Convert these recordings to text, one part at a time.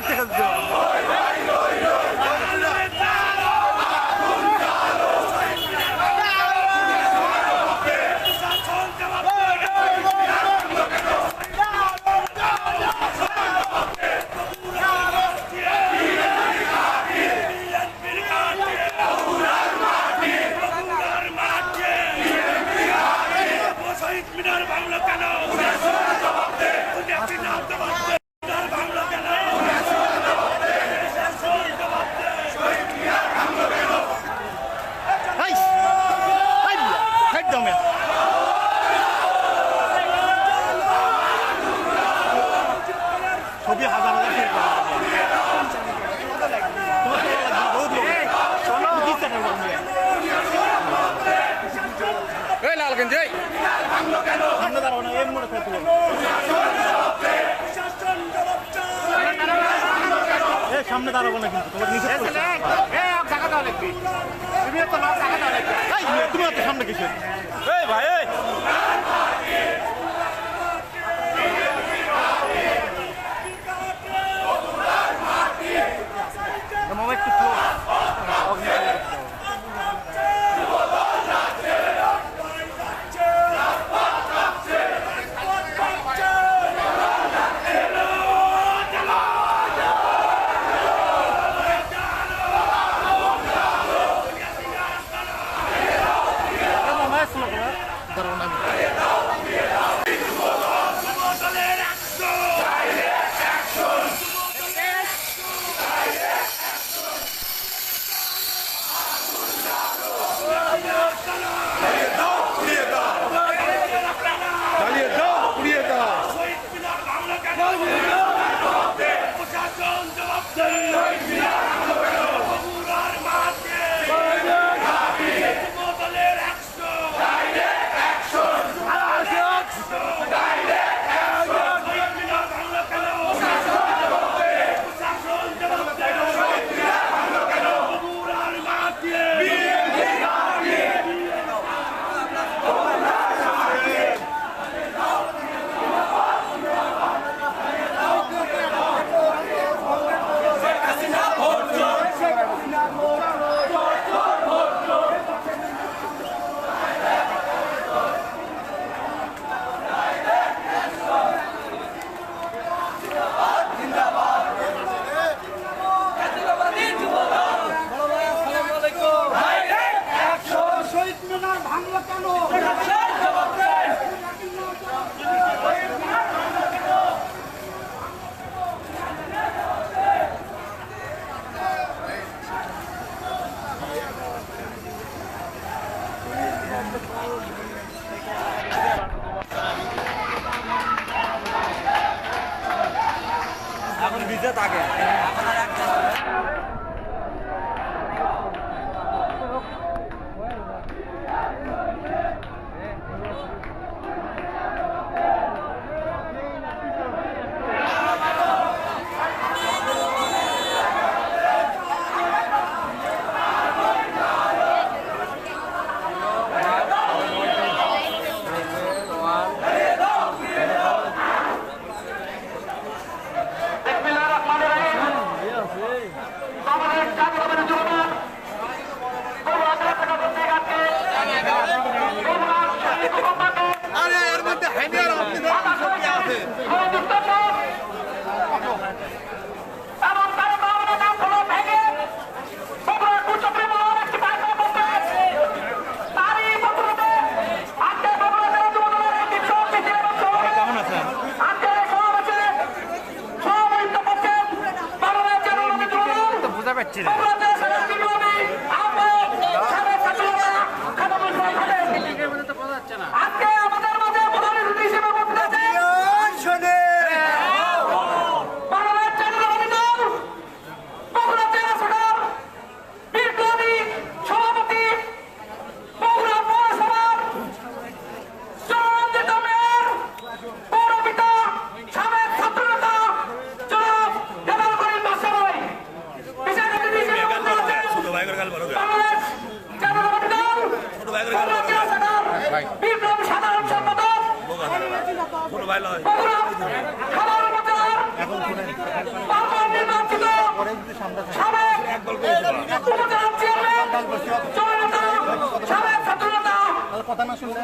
দেখা দিতে ছবি হাজার লালগঞ্জ সামনে দাঁড়াবো না এর মনে থাকবে সামনে দাঁড়াবো না কিন্তু তোমার নিচে তুমি তো সামনে কিছু ভাই মোবাইল একটু এখন ভিজে থাকে পাচ্ছি না কথা না শুনলে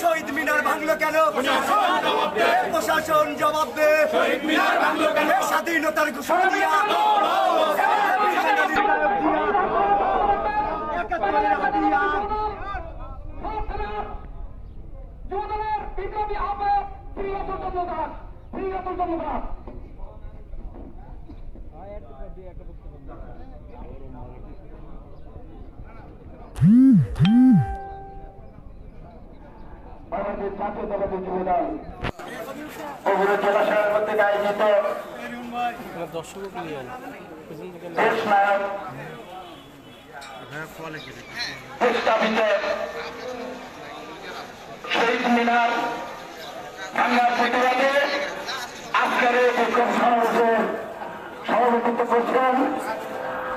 শহীদ মিনার ভাঙলো কেন? প্রশাসন জবাব দে। স্বাধীনতার ঘোষণা দিয়া জলাশয়ের মধ্যে আয়োজিত দেশ নায়ক শহীদ মিনার ভাঙ্গার প্রতিবাদে আজকের এই বিক্ষোভ সমাবেশে সভাপতিত্ব করছেন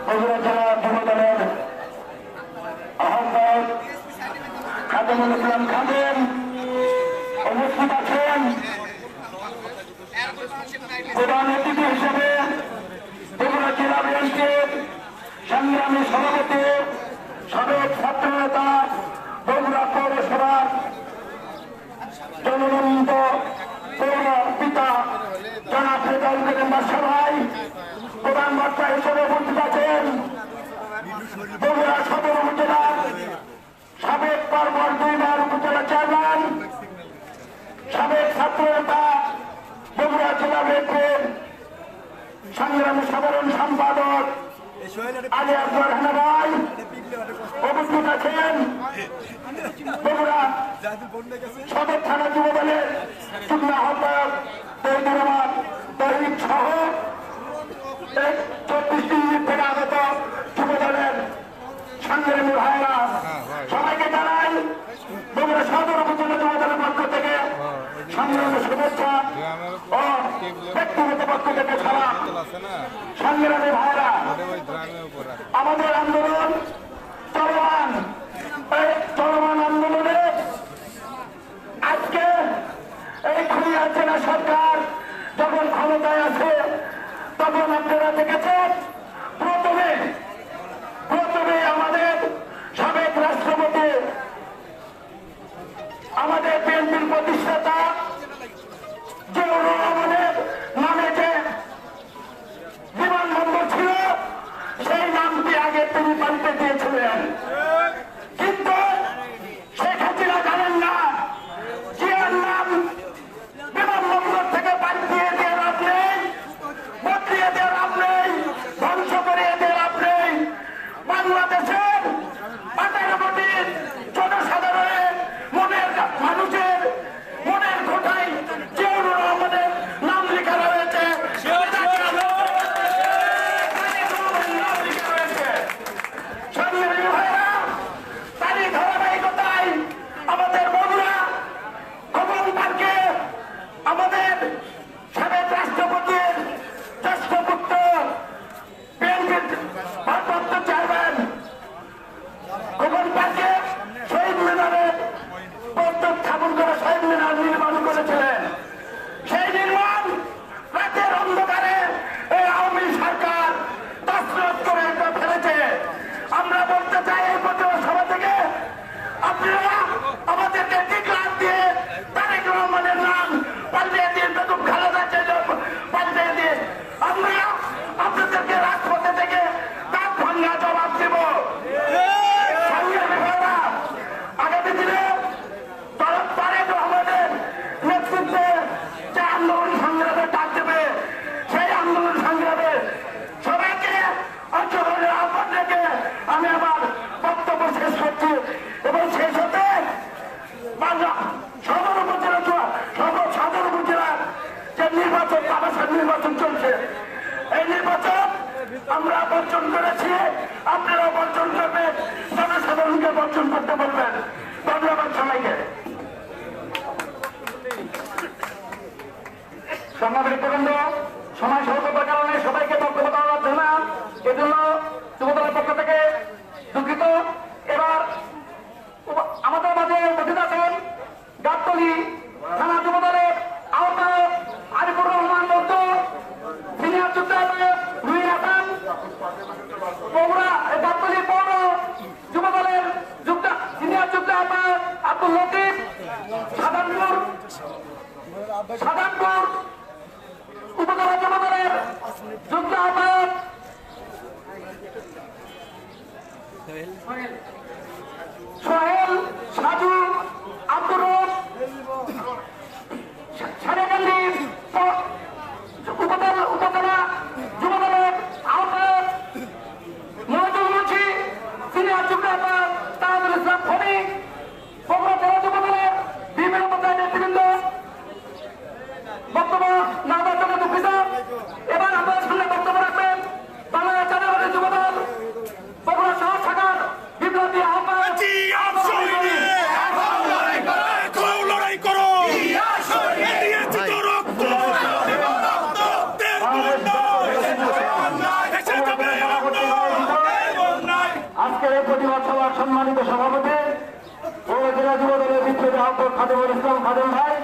বগুড়া জেলা যুব দলের আহ্বায়ক খাদেমুল ইসলাম খাদেম উপস্থিত আছেন। প্রধান অতিথি হিসেবে বগুড়া জেলা বিএনপির সংগ্রামী সভাপতি সাবেক ছাত্র নেতা বগুড়া পৌরসভার জননন্দিত পৌর পিতা জনাব রেজাউল করিম বাদশা ভাই প্রধান বক্তা হিসেবে উপস্থিত আছেন বগুড়া সদর উপজেলার সাবেক পরপর 2 বার উপজেলা চেয়ারম্যান সাবেক ছাত্র নেতা বগুড়া জেলা বিএনপির সংগ্রামী সাধারণ সম্পাদক আলী আকবর রানা ভাই উপস্থিত আছেন। বগুড়া সদর থানা যুব দলের যুগ্ম আহ্বায়ক তৈদুর রহমান তহিদ সহ 34টি ইউনিট থেকে আগত যুব দলের সংগ্রামী ভাইরা সবাইকে জানাই বগুড়া সদর উপজেলা যুব দলের পক্ষ থেকে সংগ্রামী শুভেচ্ছা ও ব্যক্তিগত পক্ষ থেকে ছাড়া সংগ্রামী ভাইরা আমাদের আন্দোলন চলমান আন্দোলনে আজকে এই খুলনা জেলা সরকার যখন ক্ষমতায় আছে তখন আপনারা দেখেছেন প্রথমে আমাদের সাবেক রাষ্ট্রপতি আমাদের বিএনপির প্রতিষ্ঠাতা জিয়াউর রহমানের নামে যে বিমানবন্দর ছিল সেই নামটি আগে তিনি পাল্টে দিয়ে আছে। এই নির্বাচন আমরা বর্জন করেছি, আপনারা বর্জন করবেন, জনসাধারণকে বর্জন করতে বলবেন। ধন্যবাদ সবাইকে। সাংবাদিক বৃন্দ, সময় স্বল্পতার কারণে সবাইকে বক্তব্য দেওয়া যাচ্ছে না, এজন্য যুবদলের পক্ষ থেকে দুঃখিত। এবার আমাদের মাঝে উপস্থিত আছেন গাবতলী থানা যুবদলের আহ্বায়ক আরিফুর রহমান মন্টু, সিনিয়র যুগ্ম আহ্বায়ক রুহিন হাসান, বগুড়া গাবতলী পৌর যুবদলের সিনিয়র যুগ্ম আহ্বায়ক আব্দুল লতিফ, সাধারণপুর উপজেলা যুবদলের যুগ্ম আহ্বায়ক সোহেল, সাজু, আব্দুর রব, সারেকান্দি উপজেলা যুবদলের আহ্বায়ক মহিদুল মুন্সি, সিনিয়র যুগ্ম আহ্বায়ক তাজুল ইসলাম ফণি, বগুড়া জেলা যুবদলের বিভিন্ন পর্যায়ের নেতৃবৃন্দ। বক্তব্য না দেওয়ার জন্য দুঃখিত। এবার আমাদের সামনে বক্তব্য রাখবেন বাংলাদেশ জাতীয়তাবাদী যুবদল বগুড়া শহর শাখার বিপ্লবী আহ্বায়ক আজকের এই প্রতিবাদ সভার সম্মানিত সভাপতি ও জেলা যুবদলের বিপ্লবী আহ্বায়ক খাদেমুল ইসলাম খাদেম ভাই।